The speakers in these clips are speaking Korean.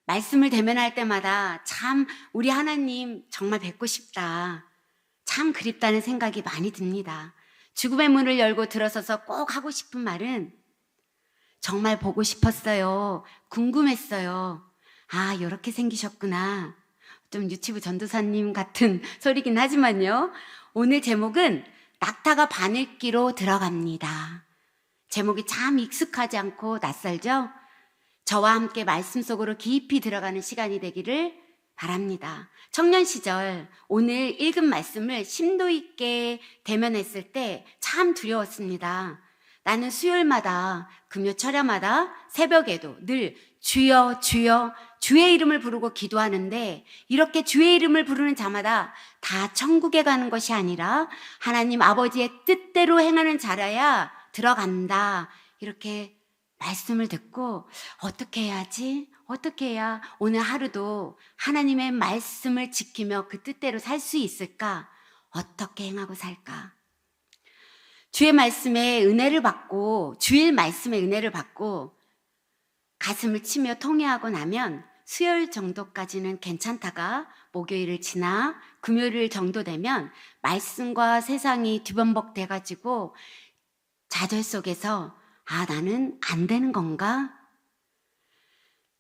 말씀을 대면할 때마다 참 우리 하나님 정말 뵙고 싶다. 참 그립다는 생각이 많이 듭니다. 죽음의 문을 열고 들어서서 꼭 하고 싶은 말은 정말 보고 싶었어요. 궁금했어요. 아, 이렇게 생기셨구나. 좀 유치부 전도사님 같은 소리긴 하지만요. 오늘 제목은 낙타가 바늘기로 들어갑니다. 제목이 참 익숙하지 않고 낯설죠? 저와 함께 말씀 속으로 깊이 들어가는 시간이 되기를 바랍니다. 청년 시절 오늘 읽은 말씀을 심도 있게 대면했을 때 참 두려웠습니다. 나는 수요일마다 금요 철야마다 새벽에도 늘 주여 주여 주의 이름을 부르고 기도하는데 이렇게 주의 이름을 부르는 자마다 다 천국에 가는 것이 아니라 하나님 아버지의 뜻대로 행하는 자라야 들어간다. 이렇게 말씀을 듣고 어떻게 해야지? 어떻게 해야 오늘 하루도 하나님의 말씀을 지키며 그 뜻대로 살 수 있을까? 어떻게 행하고 살까? 주의 말씀에 은혜를 받고 주일 말씀에 은혜를 받고 가슴을 치며 통회하고 나면 수요일 정도까지는 괜찮다가 목요일을 지나 금요일 정도 되면 말씀과 세상이 뒤범벅 돼가지고 좌절 속에서 아, 나는 안 되는 건가?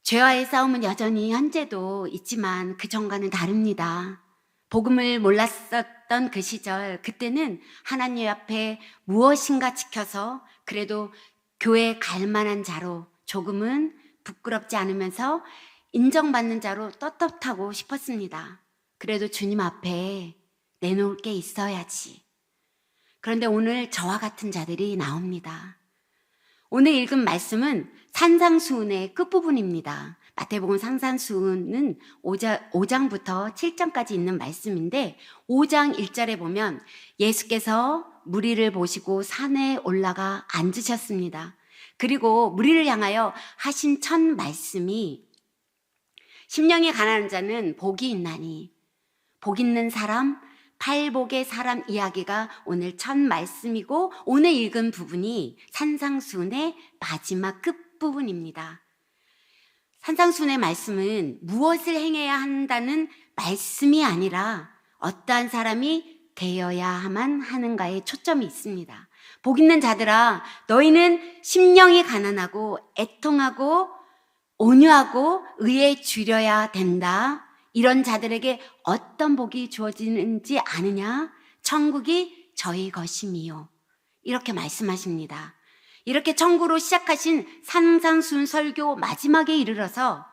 죄와의 싸움은 여전히 현재도 있지만 그 전과는 다릅니다. 복음을 몰랐었던 그 시절, 그때는 하나님 앞에 무엇인가 지켜서 그래도 교회 갈 만한 자로 조금은 부끄럽지 않으면서 인정받는 자로 떳떳하고 싶었습니다. 그래도 주님 앞에 내놓을 게 있어야지. 그런데 오늘 저와 같은 자들이 나옵니다. 오늘 읽은 말씀은 산상수훈의 끝부분입니다. 마태복음 산상수훈은 5장부터 7장까지 있는 말씀인데 5장 1절에 보면 예수께서 무리를 보시고 산에 올라가 앉으셨습니다. 그리고 무리를 향하여 하신 첫 말씀이 심령이 가난한 자는 복이 있나니 복 있는 사람, 팔복의 사람 이야기가 오늘 첫 말씀이고 오늘 읽은 부분이 산상수훈의 마지막 끝부분입니다. 산상수훈의 말씀은 무엇을 행해야 한다는 말씀이 아니라 어떠한 사람이 되어야만 하는가에 초점이 있습니다. 복 있는 자들아, 너희는 심령이 가난하고 애통하고 온유하고 의에 주려야 된다. 이런 자들에게 어떤 복이 주어지는지 아느냐? 천국이 저희 것임이요. 이렇게 말씀하십니다. 이렇게 천국으로 시작하신 산상수훈 설교 마지막에 이르러서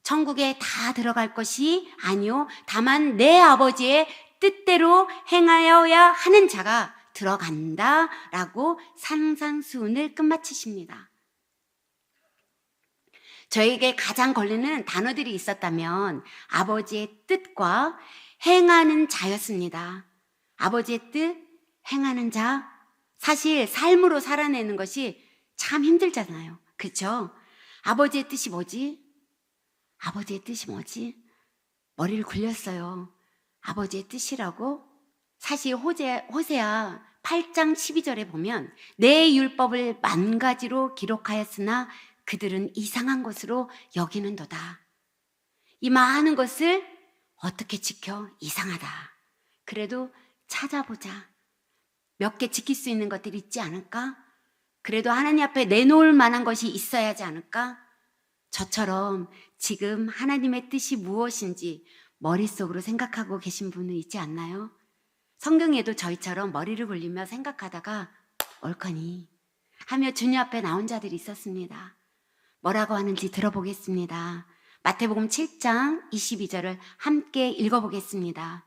천국에 다 들어갈 것이 아니요. 다만 내 아버지의 뜻대로 행하여야 하는 자가 들어간다라고 산상수훈을 끝마치십니다. 저에게 가장 걸리는 단어들이 있었다면 아버지의 뜻과 행하는 자였습니다. 아버지의 뜻, 행하는 자. 사실 삶으로 살아내는 것이 참 힘들잖아요. 그렇죠? 아버지의 뜻이 뭐지? 아버지의 뜻이 뭐지? 머리를 굴렸어요. 아버지의 뜻이라고? 사실 호세아 8장 12절에 보면 내 율법을 만 가지로 기록하였으나 그들은 이상한 것으로 여기는도다. 이 많은 것을 어떻게 지켜? 이상하다. 그래도 찾아보자. 몇 개 지킬 수 있는 것들이 있지 않을까? 그래도 하나님 앞에 내놓을 만한 것이 있어야 하지 않을까? 저처럼 지금 하나님의 뜻이 무엇인지 머릿속으로 생각하고 계신 분은 있지 않나요? 성경에도 저희처럼 머리를 굴리며 생각하다가 옳거니 하며 주님 앞에 나온 자들이 있었습니다. 뭐라고 하는지 들어보겠습니다. 마태복음 7장 22절을 함께 읽어보겠습니다.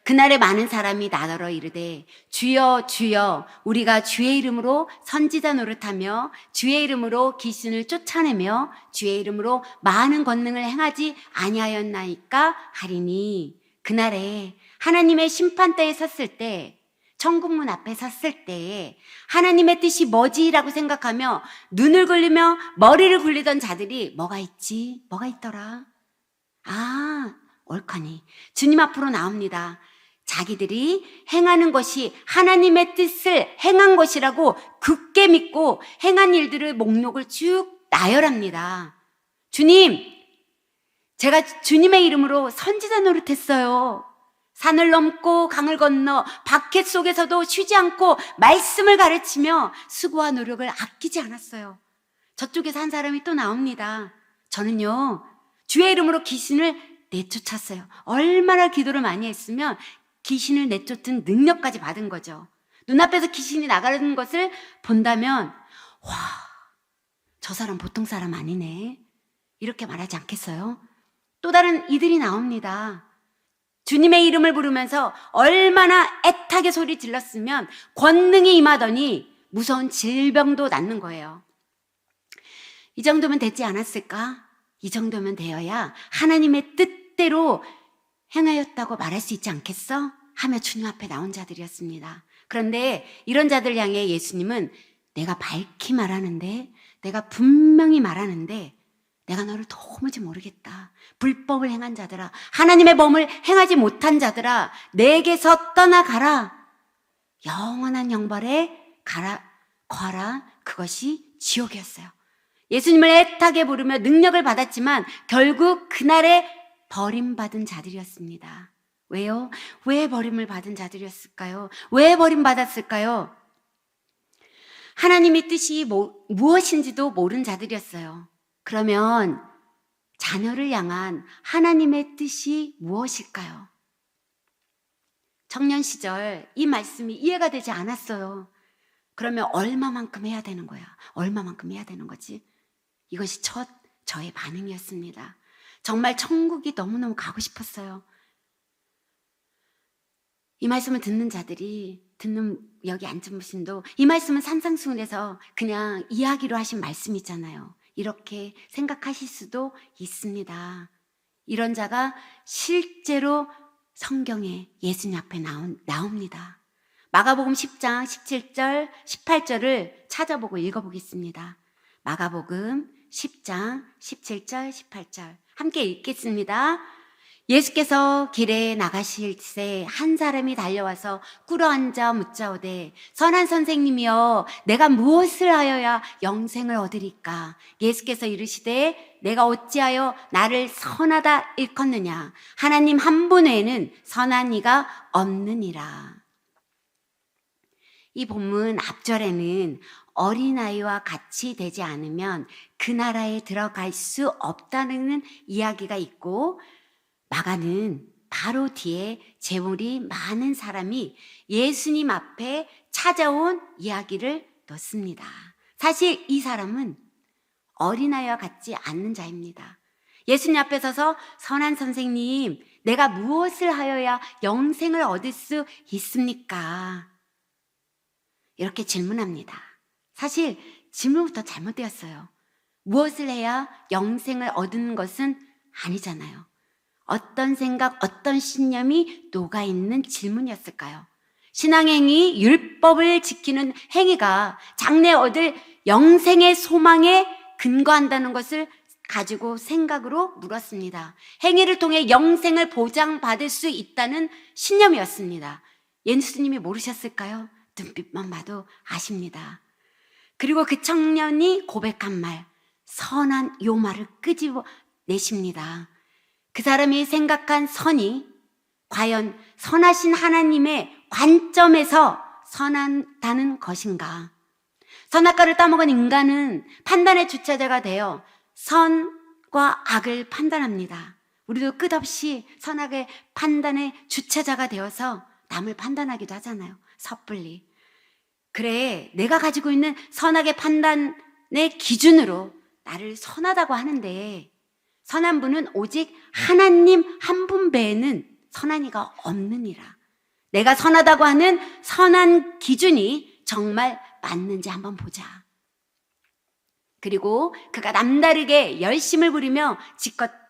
그날에 많은 사람이 나더러 이르되 주여 주여 우리가 주의 이름으로 선지자 노릇하며 주의 이름으로 귀신을 쫓아내며 주의 이름으로 많은 권능을 행하지 아니하였나이까 하리니 그날에 하나님의 심판대에 섰을 때 천국문 앞에 섰을 때 하나님의 뜻이 뭐지라고 생각하며 눈을 굴리며 머리를 굴리던 자들이 뭐가 있지? 뭐가 있더라? 아, 옳거니 주님 앞으로 나옵니다. 자기들이 행하는 것이 하나님의 뜻을 행한 것이라고 굳게 믿고 행한 일들의 목록을 쭉 나열합니다. 주님, 제가 주님의 이름으로 선지자 노릇했어요. 산을 넘고 강을 건너 박해 속에서도 쉬지 않고 말씀을 가르치며 수고와 노력을 아끼지 않았어요. 저쪽에서 한 사람이 또 나옵니다. 저는요, 주의 이름으로 귀신을 내쫓았어요. 얼마나 기도를 많이 했으면 귀신을 내쫓은 능력까지 받은 거죠. 눈앞에서 귀신이 나가는 것을 본다면 와, 저 사람 보통 사람 아니네, 이렇게 말하지 않겠어요? 또 다른 이들이 나옵니다. 주님의 이름을 부르면서 얼마나 애타게 소리 질렀으면 권능이 임하더니 무서운 질병도 낫는 거예요. 이 정도면 되지 않았을까? 이 정도면 되어야 하나님의 뜻대로 행하였다고 말할 수 있지 않겠어? 하며 주님 앞에 나온 자들이었습니다. 그런데 이런 자들 향해 예수님은 내가 밝히 말하는데, 내가 분명히 말하는데 내가 너를 도무지 모르겠다. 불법을 행한 자들아, 하나님의 법을 행하지 못한 자들아, 내게서 떠나가라. 영원한 형벌에 거하라. 그것이 지옥이었어요. 예수님을 애타게 부르며 능력을 받았지만 결국 그날에 버림받은 자들이었습니다. 왜요? 왜 버림을 받은 자들이었을까요? 왜 버림받았을까요? 하나님의 뜻이 무엇인지도 모르는 자들이었어요. 그러면 자녀를 향한 하나님의 뜻이 무엇일까요? 청년 시절 이 말씀이 이해가 되지 않았어요. 그러면 얼마만큼 해야 되는 거야? 얼마만큼 해야 되는 거지? 이것이 첫 저의 반응이었습니다. 정말 천국이 너무너무 가고 싶었어요. 이 말씀을 듣는 자들이, 여기 앉은 분도 이 말씀은 산상수훈에서 그냥 이야기로 하신 말씀이잖아요. 이렇게 생각하실 수도 있습니다. 이런 자가 실제로 성경에 예수님 앞에 나옵니다. 마가복음 10장 17절 18절을 찾아보고 읽어보겠습니다. 마가복음 10장 17절 18절 함께 읽겠습니다. 예수께서 길에 나가실 새 한 사람이 달려와서 꿇어앉아 묻자오되 선한 선생님이여 내가 무엇을 하여야 영생을 얻으리까? 예수께서 이르시되 내가 어찌하여 나를 선하다 일컫느냐? 하나님 한 분 외에는 선한 이가 없느니라. 이 본문 앞절에는 어린아이와 같이 되지 않으면 그 나라에 들어갈 수 없다는 이야기가 있고, 마가는 바로 뒤에 재물이 많은 사람이 예수님 앞에 찾아온 이야기를 넣습니다. 사실 이 사람은 어린아이와 같지 않는 자입니다. 예수님 앞에 서서 선한 선생님, 내가 무엇을 하여야 영생을 얻을 수 있습니까? 이렇게 질문합니다. 사실 질문부터 잘못되었어요. 무엇을 해야 영생을 얻는 것은 아니잖아요. 어떤 생각, 어떤 신념이 녹아있는 질문이었을까요? 신앙행위, 율법을 지키는 행위가 장래 얻을 영생의 소망에 근거한다는 것을 가지고 생각으로 물었습니다. 행위를 통해 영생을 보장받을 수 있다는 신념이었습니다. 예수님이 모르셨을까요? 눈빛만 봐도 아십니다. 그리고 그 청년이 고백한 말, 선한 요 말을 끄집어내십니다. 그 사람이 생각한 선이 과연 선하신 하나님의 관점에서 선하다는 것인가? 선악과를 따먹은 인간은 판단의 주체자가 되어 선과 악을 판단합니다. 우리도 끝없이 선악의 판단의 주체자가 되어서 남을 판단하기도 하잖아요. 섣불리. 그래, 내가 가지고 있는 선악의 판단의 기준으로 나를 선하다고 하는데, 선한 분은 오직 하나님 한 분 외에는 선한 이가 없느니라. 내가 선하다고 하는 선한 기준이 정말 맞는지 한번 보자. 그리고 그가 남다르게 열심을 부리며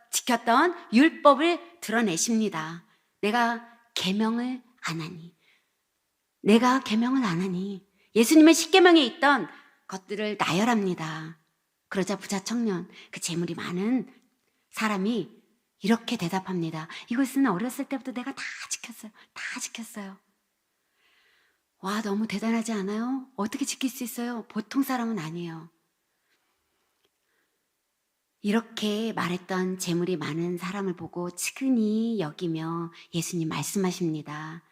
지켰던 율법을 드러내십니다. 내가 계명을 안 하니. 내가 계명을 안 하니. 예수님의 십계명에 있던 것들을 나열합니다. 그러자 부자 청년, 그 재물이 많은 사람이 이렇게 대답합니다. 이것은 어렸을 때부터 내가 다 지켰어요. 다 지켰어요. 와, 너무 대단하지 않아요? 어떻게 지킬 수 있어요? 보통 사람은 아니에요. 이렇게 말했던 재물이 많은 사람을 보고 측은히 여기며 예수님 말씀하십니다.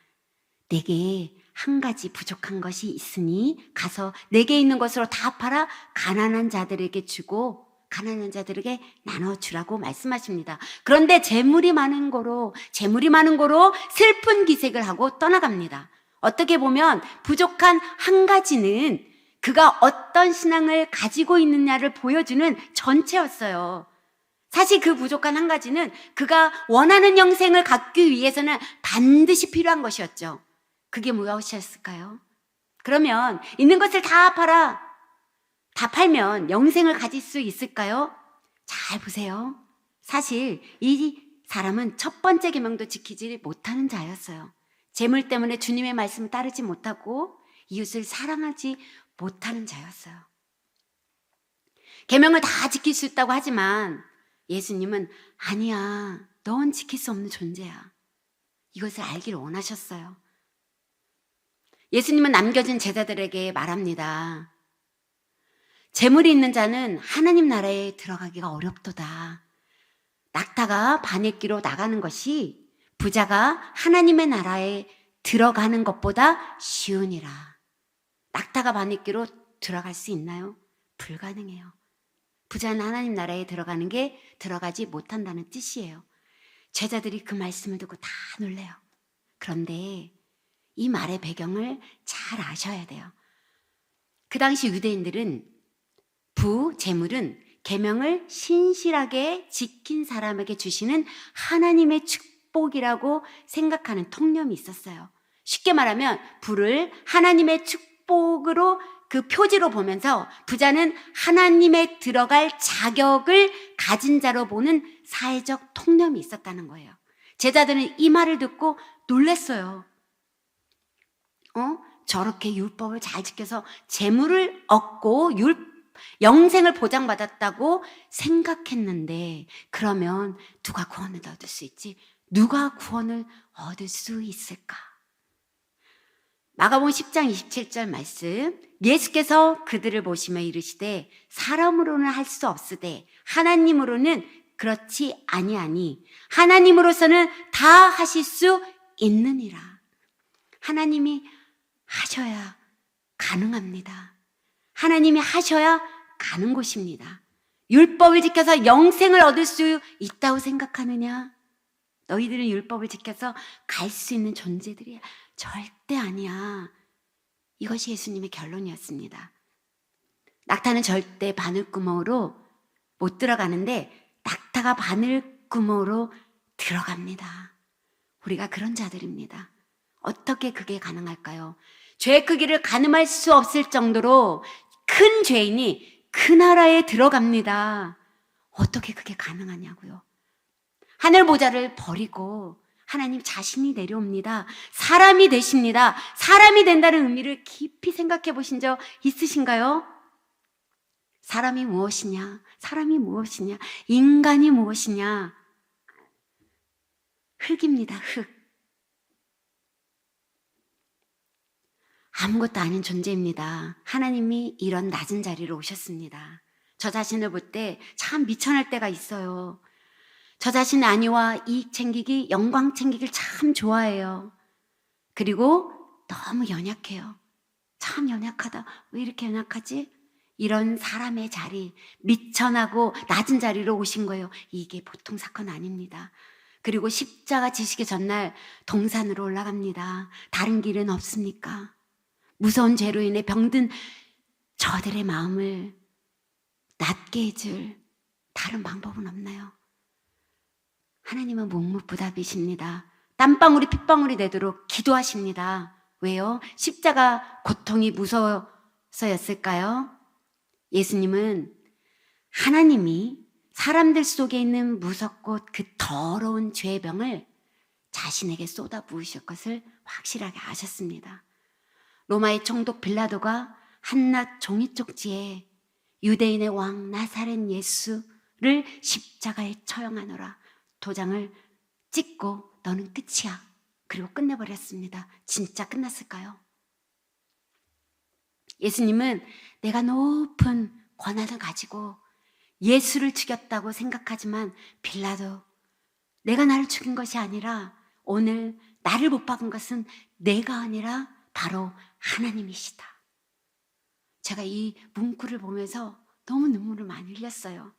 내게 한 가지 부족한 것이 있으니 가서 내게 있는 것으로 다 팔아 가난한 자들에게 주고 가난한 자들에게 나눠주라고 말씀하십니다. 그런데 재물이 많은 거로 슬픈 기색을 하고 떠나갑니다. 어떻게 보면 부족한 한 가지는 그가 어떤 신앙을 가지고 있느냐를 보여주는 전체였어요. 사실 그 부족한 한 가지는 그가 원하는 영생을 갖기 위해서는 반드시 필요한 것이었죠. 그게 무엇이었을까요? 그러면 있는 것을 다 팔면 영생을 가질 수 있을까요? 잘 보세요. 사실 이 사람은 첫 번째 계명도 지키지 못하는 자였어요. 재물 때문에 주님의 말씀을 따르지 못하고 이웃을 사랑하지 못하는 자였어요. 계명을 다 지킬 수 있다고 하지만 예수님은 아니야, 넌 지킬 수 없는 존재야. 이것을 알기를 원하셨어요. 예수님은 남겨진 제자들에게 말합니다. 재물이 있는 자는 하나님 나라에 들어가기가 어렵도다. 낙타가 바늘기로 나가는 것이 부자가 하나님의 나라에 들어가는 것보다 쉬우니라. 낙타가 바늘기로 들어갈 수 있나요? 불가능해요. 부자는 하나님 나라에 들어가는 게 들어가지 못한다는 뜻이에요. 제자들이 그 말씀을 듣고 다 놀래요. 그런데 이 말의 배경을 잘 아셔야 돼요. 그 당시 유대인들은 재물은 계명을 신실하게 지킨 사람에게 주시는 하나님의 축복이라고 생각하는 통념이 있었어요. 쉽게 말하면 부를 하나님의 축복으로 그 표지로 보면서 부자는 하나님에 들어갈 자격을 가진 자로 보는 사회적 통념이 있었다는 거예요. 제자들은 이 말을 듣고 놀랐어요. 저렇게 율법을 잘 지켜서 재물을 얻고 영생을 보장받았다고 생각했는데 그러면 누가 구원을 얻을 수 있지? 누가 구원을 얻을 수 있을까? 마가복음 10장 27절 말씀, 예수께서 그들을 보시며 이르시되 사람으로는 할 수 없으되 하나님으로는 그렇지 아니하니 하나님으로서는 다 하실 수 있느니라. 하나님이 하셔야 가능합니다. 하나님이 하셔야 가는 곳입니다. 율법을 지켜서 영생을 얻을 수 있다고 생각하느냐? 너희들은 율법을 지켜서 갈 수 있는 존재들이야. 절대 아니야. 이것이 예수님의 결론이었습니다. 낙타는 절대 바늘구멍으로 못 들어가는데 낙타가 바늘구멍으로 들어갑니다. 우리가 그런 자들입니다. 어떻게 그게 가능할까요? 죄의 크기를 가늠할 수 없을 정도로 큰 죄인이 그 나라에 들어갑니다. 어떻게 그게 가능하냐고요? 하늘 보좌를 버리고 하나님 자신이 내려옵니다. 사람이 되십니다. 사람이 된다는 의미를 깊이 생각해 보신 적 있으신가요? 사람이 무엇이냐? 사람이 무엇이냐? 인간이 무엇이냐? 흙입니다. 흙. 아무것도 아닌 존재입니다. 하나님이 이런 낮은 자리로 오셨습니다. 저 자신을 볼 때 참 미천할 때가 있어요. 저 자신의 안위와 이익 챙기기, 영광 챙기기를 참 좋아해요. 그리고 너무 연약해요. 참 연약하다. 왜 이렇게 연약하지? 이런 사람의 자리, 미천하고 낮은 자리로 오신 거예요. 이게 보통 사건 아닙니다. 그리고 십자가 지시기 전날 동산으로 올라갑니다. 다른 길은 없습니까? 무서운 죄로 인해 병든 저들의 마음을 낫게 해줄 다른 방법은 없나요? 하나님은 묵묵부답이십니다. 땀방울이 핏방울이 되도록 기도하십니다. 왜요? 십자가 고통이 무서워서였을까요? 예수님은 하나님이 사람들 속에 있는 무섭고 그 더러운 죄의 병을 자신에게 쏟아부으실 것을 확실하게 아셨습니다. 로마의 총독 빌라도가 한낱 종이쪽지에 유대인의 왕 나사렛 예수를 십자가에 처형하노라 도장을 찍고 너는 끝이야. 그리고 끝내버렸습니다. 진짜 끝났을까요? 예수님은 내가 높은 권한을 가지고 예수를 죽였다고 생각하지만 빌라도 내가 나를 죽인 것이 아니라 오늘 나를 못 박은 것은 내가 아니라 바로 하나님이시다. 제가 이 문구를 보면서 너무 눈물을 많이 흘렸어요.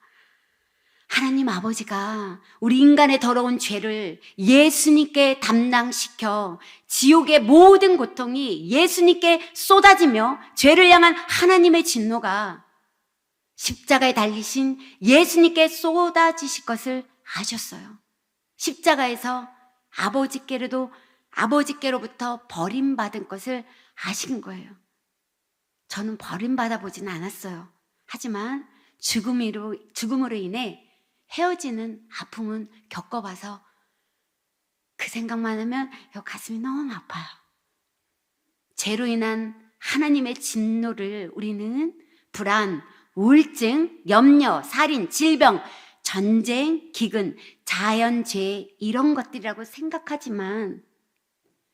하나님 아버지가 우리 인간의 더러운 죄를 예수님께 담당시켜 지옥의 모든 고통이 예수님께 쏟아지며 죄를 향한 하나님의 진노가 십자가에 달리신 예수님께 쏟아지실 것을 아셨어요. 십자가에서 아버지께로부터 버림받은 것을 아신 거예요. 저는 버림받아 보지는 않았어요. 하지만 죽음으로 인해 헤어지는 아픔은 겪어봐서 그 생각만 하면 가슴이 너무 아파요. 죄로 인한 하나님의 진노를 우리는 불안, 우울증, 염려, 살인, 질병, 전쟁, 기근, 자연재해 이런 것들이라고 생각하지만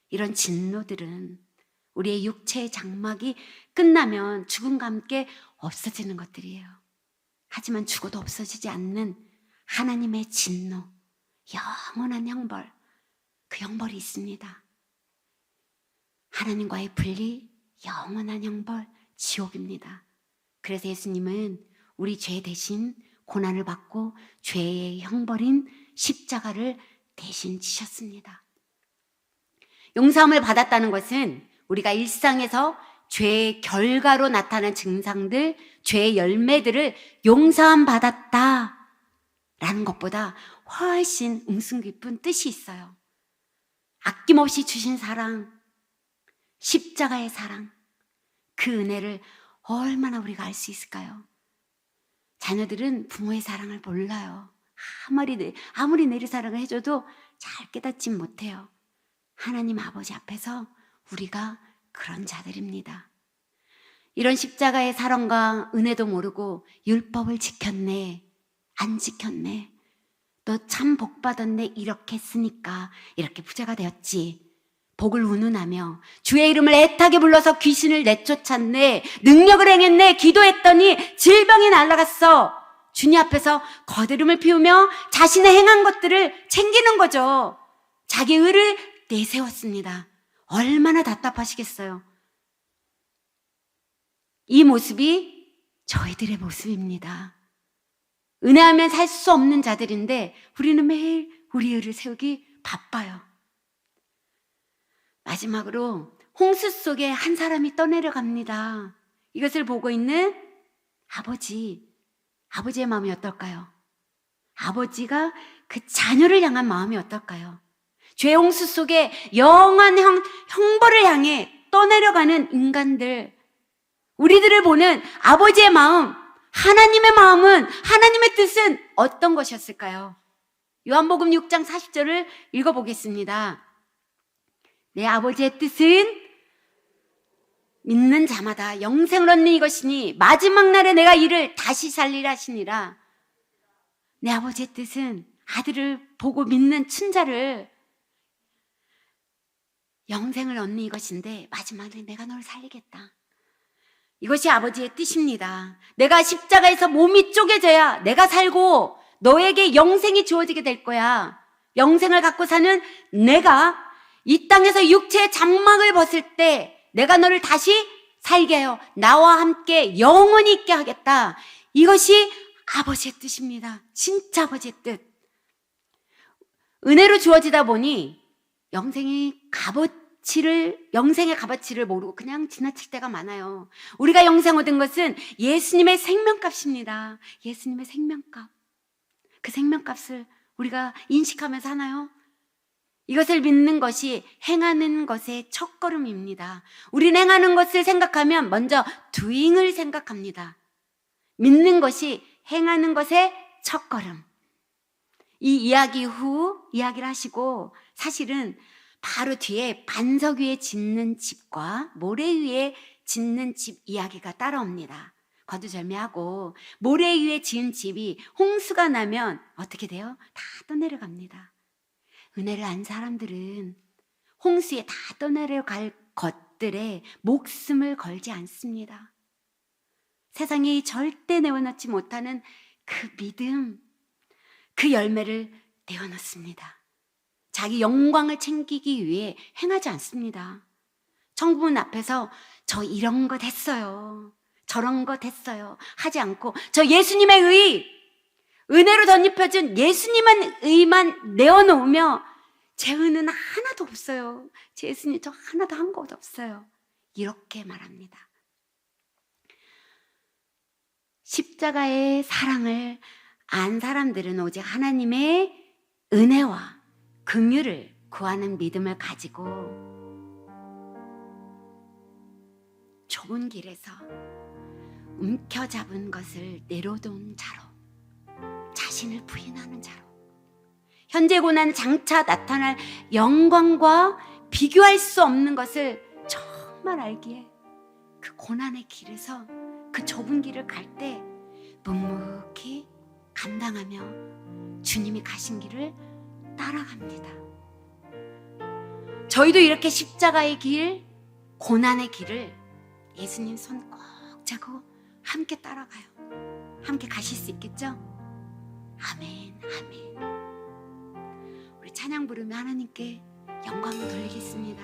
이런 진노들은 우리의 육체의 장막이 끝나면 죽음과 함께 없어지는 것들이에요. 하지만 죽어도 없어지지 않는 하나님의 진노, 영원한 형벌, 그 형벌이 있습니다. 하나님과의 분리, 영원한 형벌, 지옥입니다. 그래서 예수님은 우리 죄 대신 고난을 받고 죄의 형벌인 십자가를 대신 지셨습니다. 용서함을 받았다는 것은 우리가 일상에서 죄의 결과로 나타난 증상들, 죄의 열매들을 용서함 받았다 라는 것보다 훨씬 음성 깊은 뜻이 있어요. 아낌없이 주신 사랑, 십자가의 사랑, 그 은혜를 얼마나 우리가 알 수 있을까요? 자녀들은 부모의 사랑을 몰라요. 아무리 내리사랑을 해줘도 잘 깨닫지 못해요. 하나님 아버지 앞에서 우리가 그런 자들입니다. 이런 십자가의 사랑과 은혜도 모르고 율법을 지켰네, 안 지켰네, 너 참 복 받았네 이렇게 했으니까 이렇게 부자가 되었지, 복을 운운하며 주의 이름을 애타게 불러서 귀신을 내쫓았네, 능력을 행했네, 기도했더니 질병이 날아갔어. 주님 앞에서 거드름을 피우며 자신의 행한 것들을 챙기는 거죠. 자기 의를 내세웠습니다. 얼마나 답답하시겠어요. 이 모습이 저희들의 모습입니다. 은혜하면 살 수 없는 자들인데 우리는 매일 우리 의를 세우기 바빠요. 마지막으로 홍수 속에 한 사람이 떠내려갑니다. 이것을 보고 있는 아버지의 마음이 어떨까요? 아버지가 그 자녀를 향한 마음이 어떨까요? 죄 홍수 속에 영원한 형벌을 향해 떠내려가는 인간들, 우리들을 보는 아버지의 마음, 하나님의 마음은, 하나님의 뜻은 어떤 것이었을까요? 요한복음 6장 40절을 읽어보겠습니다. 내 아버지의 뜻은 믿는 자마다 영생을 얻는 이것이니 마지막 날에 내가 이를 다시 살리라 하시니라. 내 아버지의 뜻은 아들을 보고 믿는 춘자를 영생을 얻는 이것인데 마지막 날에 내가 너를 살리겠다. 이것이 아버지의 뜻입니다. 내가 십자가에서 몸이 쪼개져야 내가 살고 너에게 영생이 주어지게 될 거야. 영생을 갖고 사는 내가 이 땅에서 육체의 장막을 벗을 때 내가 너를 다시 살게 하여 나와 함께 영원히 있게 하겠다. 이것이 아버지의 뜻입니다. 진짜 아버지의 뜻. 은혜로 주어지다 보니 영생의 값어치를 모르고 그냥 지나칠 때가 많아요. 우리가 영생 얻은 것은 예수님의 생명값입니다. 예수님의 생명값. 그 생명값을 우리가 인식하면서 하나요? 이것을 믿는 것이 행하는 것의 첫걸음입니다. 우리는 행하는 것을 생각하면 먼저 doing을 생각합니다. 믿는 것이 행하는 것의 첫걸음. 이 이야기 후 이야기를 하시고 사실은 바로 뒤에 반석 위에 짓는 집과 모래 위에 짓는 집 이야기가 따라옵니다. 거두절미하고 모래 위에 지은 집이 홍수가 나면 어떻게 돼요? 다 떠내려갑니다. 은혜를 안 사람들은 홍수에 다 떠내려갈 것들에 목숨을 걸지 않습니다. 세상이 절대 내어놓지 못하는 그 믿음, 그 열매를 내어놓습니다. 자기 영광을 챙기기 위해 행하지 않습니다. 천국문 앞에서 저 이런 것 했어요, 저런 것 했어요 하지 않고, 저 예수님의 은혜로 덧입혀준 예수님의 의만 내어놓으며, 제 은은 하나도 없어요, 제 예수님 저 하나도 한 것 없어요, 이렇게 말합니다. 십자가의 사랑을 안 사람들은 오직 하나님의 은혜와 긍휼을 구하는 믿음을 가지고 좁은 길에서 움켜잡은 것을 내려놓은 자로, 자신을 부인하는 자로, 현재 고난 장차 나타날 영광과 비교할 수 없는 것을 정말 알기에 그 고난의 길에서, 그 좁은 길을 갈 때 묵묵히 감당하며 주님이 가신 길을 따라갑니다. 저희도 이렇게 십자가의 길, 고난의 길을 예수님 손 꼭 잡고 함께 따라가요. 함께 가실 수 있겠죠? 아멘, 아멘. 우리 찬양 부르며 하나님께 영광을 돌리겠습니다.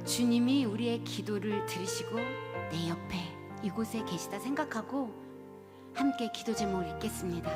주님이 우리의 기도를 들으시고 내 옆에 이곳에 계시다 생각하고 함께 기도 제목을 읽겠습니다.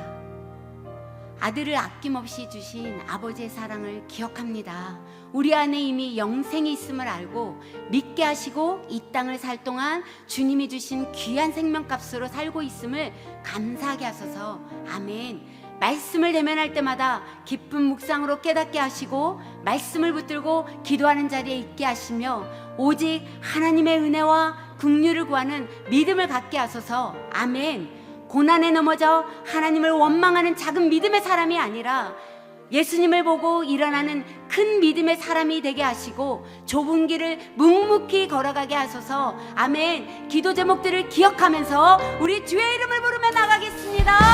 아들을 아낌없이 주신 아버지의 사랑을 기억합니다. 우리 안에 이미 영생이 있음을 알고 믿게 하시고 이 땅을 살 동안 주님이 주신 귀한 생명값으로 살고 있음을 감사하게 하소서. 아멘. 말씀을 대면할 때마다 기쁜 묵상으로 깨닫게 하시고 말씀을 붙들고 기도하는 자리에 있게 하시며 오직 하나님의 은혜와 긍휼을 구하는 믿음을 갖게 하소서. 아멘. 고난에 넘어져 하나님을 원망하는 작은 믿음의 사람이 아니라 예수님을 보고 일어나는 큰 믿음의 사람이 되게 하시고 좁은 길을 묵묵히 걸어가게 하소서. 아멘. 기도 제목들을 기억하면서 우리 주의 이름을 부르며 나가겠습니다.